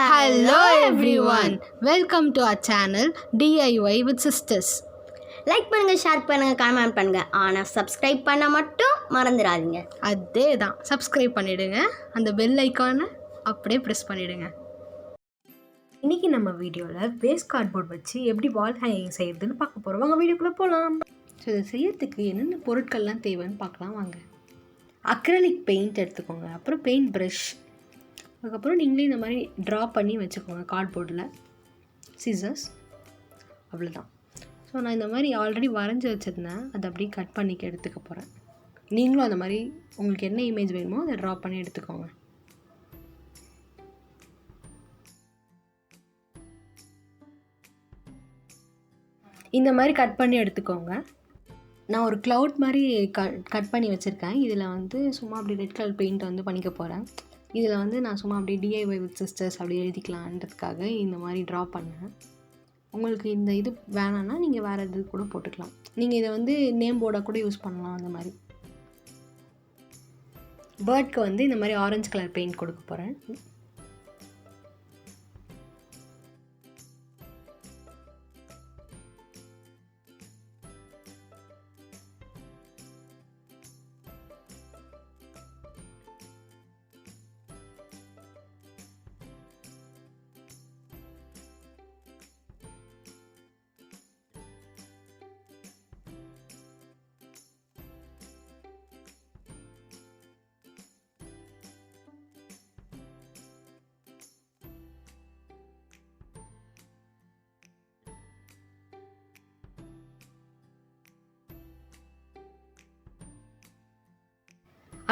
Hello everyone, welcome to our channel DIY with Sisters. Like பண்ணுங்க, share பண்ணுங்க, comment பண்ணுங்க. ஆனால் சப்ஸ்கிரைப் பண்ண மட்டும் மறந்துடாதீங்க. அதே தான், சப்ஸ்கிரைப் பண்ணிடுங்க. அந்த பெல் ஐக்கானை அப்படியே ப்ரெஸ் பண்ணிடுங்க. இன்றைக்கி நம்ம வீடியோவில் வேஸ்ட் கார்ட்போர்ட் வச்சு எப்படி வால் ஹேங்கிங் செய்யறதுன்னு பார்க்க போகிறோம். வாங்க வீடியோக்குள்ளே போகலாம். ஸோ இதை செய்யறதுக்கு என்னென்ன பொருட்கள்லாம் தேவைன்னு பார்க்கலாம் வாங்க. அக்ரலிக் பெயிண்ட் எடுத்துக்கோங்க, அப்புறம் பெயிண்ட் ப்ரஷ், அதுக்கப்புறம் நீங்களே இந்த மாதிரி ட்ரா பண்ணி வச்சுக்கோங்க கார்ட்போர்டில், சிசர்ஸ், அவ்வளோதான். ஸோ நான் இந்த மாதிரி ஆல்ரெடி வரைஞ்சி வச்சுருந்தேன், அதை அப்படியே கட் பண்ணி எடுத்துக்க போகிறேன். நீங்களும் அந்த மாதிரி உங்களுக்கு என்ன இமேஜ் வேணுமோ அதை ட்ரா பண்ணி எடுத்துக்கோங்க. இந்த மாதிரி கட் பண்ணி எடுத்துக்கோங்க. நான் ஒரு க்ளவுட் மாதிரி கட் பண்ணி வச்சுருக்கேன். இதில் வந்து சும்மா அப்படி ரெட் கலர் பெயிண்ட் வந்து பண்ணிக்க போகிறேன். இதில் வந்து நான் சும்மா அப்படியே DIY with sisters அப்படி எழுதிக்கலான்றதுக்காக இந்த மாதிரி ட்ரா பண்ணேன். உங்களுக்கு இந்த இது வேணான்னா நீங்கள் வேறு இது கூட போட்டுக்கலாம். நீங்கள் இதை வந்து நேம் போர்டாக கூட யூஸ் பண்ணலாம். அந்த மாதிரி பேர்ட்க்கு வந்து இந்த மாதிரி ஆரஞ்சு கலர் பெயிண்ட் கொடுக்க போகிறேன்.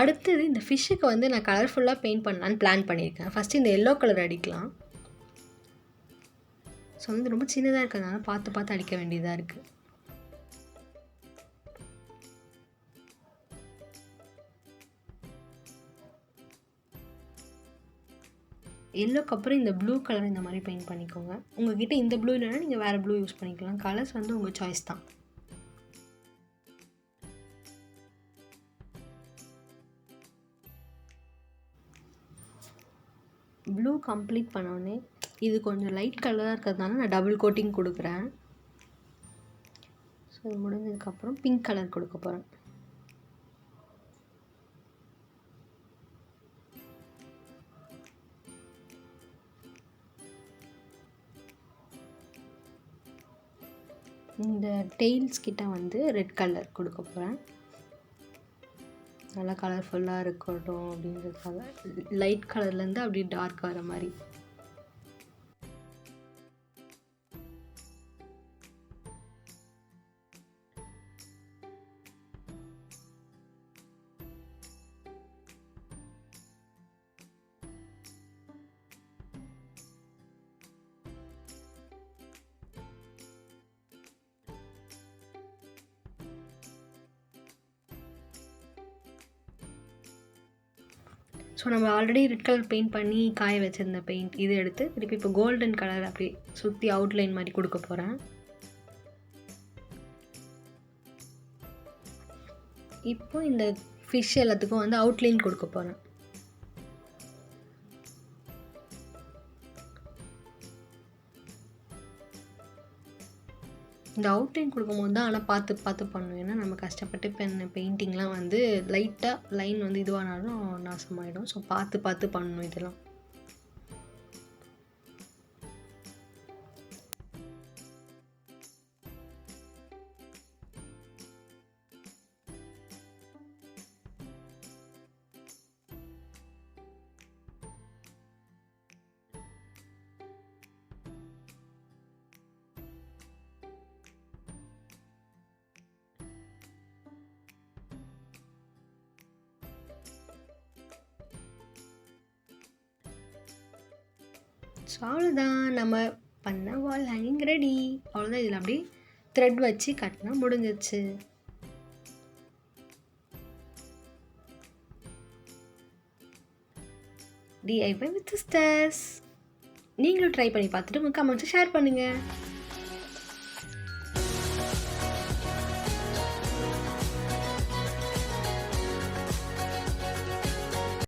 அடுத்தது இந்த ஃபிஷ்ஷுக்கு வந்து நான் கலர்ஃபுல்லாக பெயிண்ட் பண்ணலான்னு பிளான் பண்ணியிருக்கேன். ஃபஸ்ட்டு இந்த எல்லோ கலர் அடிக்கலாம். ஸோ வந்து ரொம்ப சின்னதாக இருக்கிறதுனால பார்த்து அடிக்க வேண்டியதாக இருக்குது. எல்லோக்கு அப்புறம் இந்த ப்ளூ கலர் இந்த மாதிரி பெயிண்ட் பண்ணிக்கோங்க. உங்கள்கிட்ட இந்த ப்ளூ இல்லைன்னா நீங்கள் வேறு ப்ளூ யூஸ் பண்ணிக்கலாம். கலர்ஸ் வந்து உங்கள் சாய்ஸ் தான். ப்ளூ கம்ப்ளீட் பண்ணோடனே இது கொஞ்சம் லைட் கலராக இருக்கிறதுனால நான் டபுள் கோட்டிங் கொடுக்குறேன். ஸோ இது முடிஞ்சதுக்கப்புறம் பிங்க் கலர் கொடுக்க போகிறேன். இந்த டெய்ல்ஸ் கிட்ட வந்து ரெட் கலர் கொடுக்க போகிறேன். நல்லா கலர்ஃபுல்லாக இருக்கட்டும் அப்படின்றதுக்காக லைட் கலர்லேருந்து அப்படி டார்க் வர மாதிரி. ஸோ நம்ம ஆல்ரெடி ரெட் கலர் பெயிண்ட் பண்ணி காய வச்சுருந்த பெயிண்ட் இது எடுத்து திருப்பி இப்போ கோல்டன் கலர் அப்படி சுற்றி அவுட்லைன் மாதிரி கொடுக்க போகிறேன். இப்போ இந்த ஃபிஷ் எல்லாத்துக்கும் வந்து அவுட்லைன் கொடுக்க போகிறேன். இந்த அவுட்லைன் கொடுக்கும்போது தான் ஆனால் பார்த்து பண்ணணும். ஏன்னா நம்ம கஷ்டப்பட்டு பெயிண்டிங்லாம் வந்து லைட்டாக லைன் வந்து இதுவானாலும் நாசமாயிடும். ஸோ பார்த்து பண்ணணும் இதெல்லாம். ஸோ அவ்வளோதான், நம்ம பண்ண வால் ஹேங்கிங் ரெடி. அவ்வளோதான். இதில் அப்படியே த்ரெட் வச்சு கட்டினா முடிஞ்சிச்சு. DIY with sisters. நீங்களும் ட்ரை பண்ணி பார்த்துட்டு உங்கள் கமெண்ட்ஸை ஷேர் பண்ணுங்கள்.